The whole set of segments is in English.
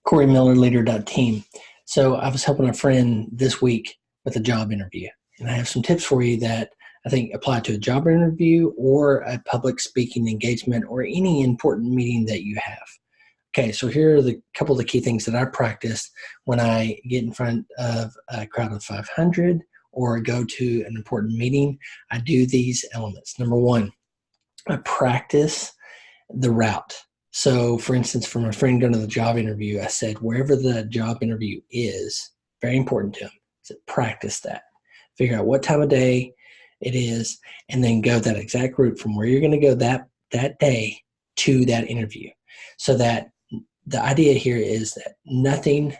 CoryMillerLeader.team. So I was helping a friend this week with a job interview, and I have some tips for you that I think apply to a job interview or a public speaking engagement or any important meeting that you have. Okay, so here are the couple of the key things that I practice when I get in front of a crowd of 500 or go to an important meeting. I do these elements. Number one, I practice the route. So for instance, for my friend going to the job interview, I said, wherever the job interview is, very important to him, I said, practice that. Figure out what time of day it is, and then go that exact route from where you're going to go that day to that interview. So that the idea here is that nothing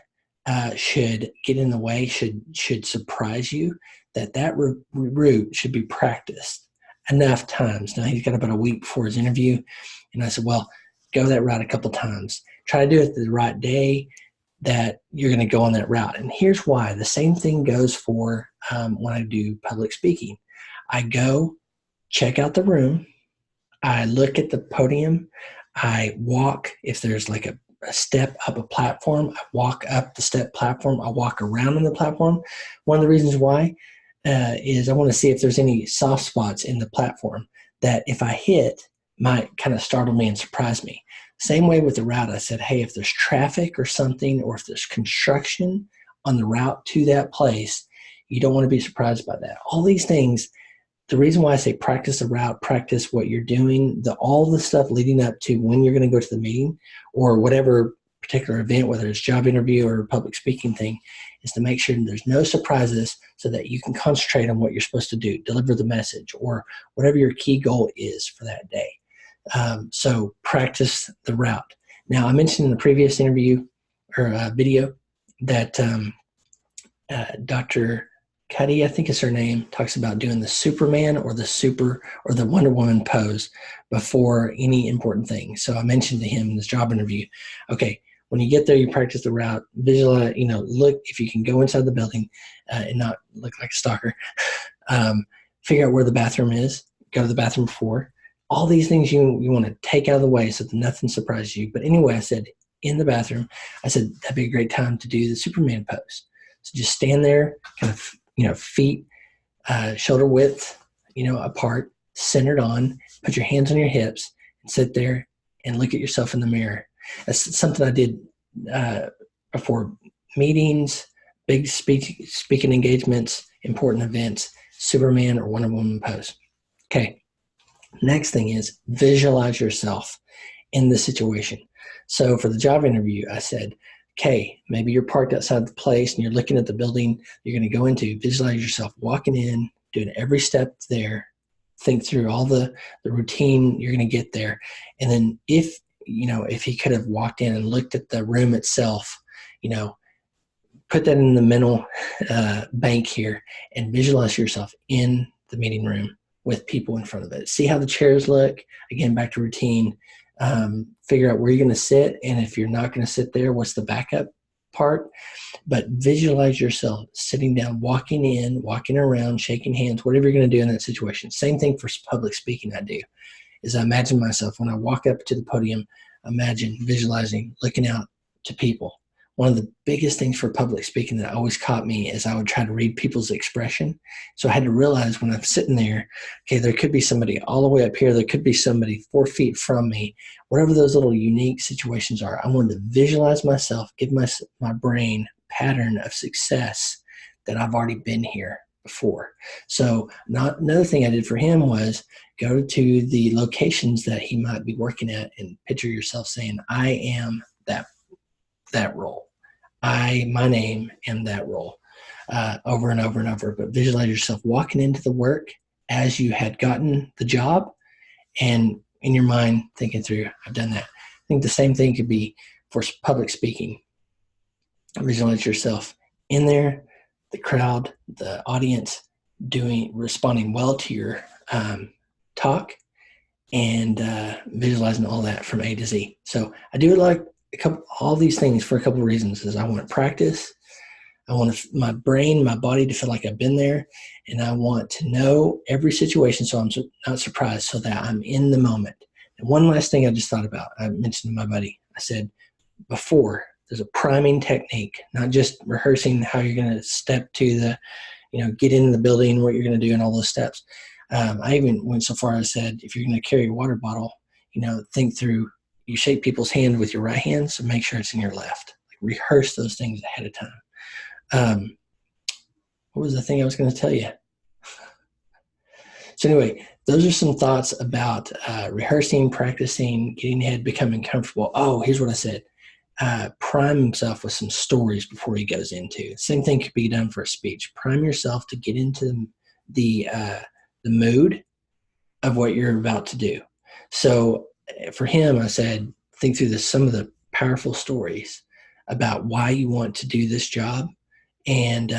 should get in the way, should surprise you, that route should be practiced enough times. Now, he's got about a week before his interview, and I said, well, go that route a couple times. Try to do it the right day that you're going to go on that route. And here's why. The same thing goes for when I do public speaking. I go check out the room. I look at the podium. I walk, if there's like a step up a platform, I walk up the step platform. I walk around on the platform. One of the reasons why is I want to see if there's any soft spots in the platform that if I hit might kind of startle me and surprise me. Same way with the route. I said, hey, if there's traffic or something, or if there's construction on the route to that place, you don't want to be surprised by that. All these things, the reason why I say practice the route, practice what you're doing, all the stuff leading up to when you're going to go to the meeting or whatever particular event, whether it's job interview or public speaking thing, is to make sure there's no surprises so that you can concentrate on what you're supposed to do, deliver the message, or whatever your key goal is for that day. So practice the route. Now, I mentioned in the previous interview or video that Dr. Cuddy, I think is her name, talks about doing the Superman or the Wonder Woman pose before any important thing. So I mentioned to him in this job interview, okay, when you get there, you practice the route, visualize, look if you can go inside the building and not look like a stalker. Figure out where the bathroom is, go to the bathroom before. All these things you want to take out of the way so that nothing surprises you. But anyway, I said, in the bathroom, I said, that'd be a great time to do the Superman pose. So just stand there, kind of, feet, shoulder width, apart, centered on, put your hands on your hips and sit there and look at yourself in the mirror. That's something I did before meetings, big speaking engagements, important events, Superman or Wonder Woman pose. Okay. Next thing is visualize yourself in the situation. So for the job interview, I said, okay, maybe you're parked outside the place and you're looking at the building you're going to go into. Visualize yourself walking in, doing every step there. Think through all the routine you're going to get there. And then if he could have walked in and looked at the room itself, put that in the mental bank here and visualize yourself in the meeting room with people in front of it. See how the chairs look. Again, back to routine. Figure out where you're going to sit, and if you're not going to sit there, what's the backup part? But visualize yourself sitting down, walking in, walking around, shaking hands, whatever you're going to do in that situation. Same thing for public speaking I do, is I imagine myself when I walk up to the podium, imagine visualizing, looking out to people. One of the biggest things for public speaking that always caught me is I would try to read people's expression. So I had to realize when I'm sitting there, okay, there could be somebody all the way up here. There could be somebody 4 feet from me. Whatever those little unique situations are, I wanted to visualize myself, give my brain a pattern of success that I've already been here before. So another thing I did for him was go to the locations that he might be working at and picture yourself saying, I am that role. My name am that role, over and over and over. But visualize yourself walking into the work as you had gotten the job and in your mind thinking through, I've done that. I think the same thing could be for public speaking. Visualize yourself in there, the crowd, the audience responding well to your talk and visualizing all that from A to Z. So I do like all these things for a couple of reasons. Is I want to practice, I want my brain, my body to feel like I've been there, and I want to know every situation so I'm not surprised, so that I'm in the moment. And one last thing I just thought about, I mentioned to my buddy, I said, before there's a priming technique, not just rehearsing how you're going to step to the, get in the building, what you're going to do, and all those steps. I even went so far as said, if you're going to carry a water bottle, think through, you shake people's hand with your right hand, so make sure it's in your left. Like, rehearse those things ahead of time. What was the thing I was going to tell you? So anyway, those are some thoughts about rehearsing, practicing, getting ahead, becoming comfortable. Oh, here's what I said. Prime himself with some stories before he goes into. Same thing could be done for a speech. Prime yourself to get into the mood of what you're about to do. So for him, I said, think through some of the powerful stories about why you want to do this job, and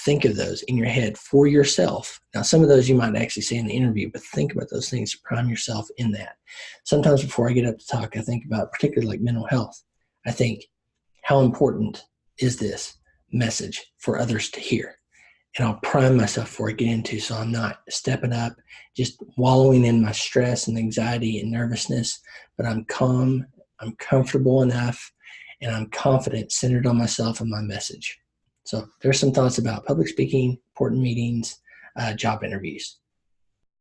think of those in your head for yourself. Now, some of those you might actually say in the interview, but think about those things to prime yourself in that. Sometimes before I get up to talk, I think about, particularly like mental health, I think, how important is this message for others to hear? And I'll prime myself before I get into, so I'm not stepping up, just wallowing in my stress and anxiety and nervousness, but I'm calm, I'm comfortable enough, and I'm confident, centered on myself and my message. So there's some thoughts about public speaking, important meetings, job interviews.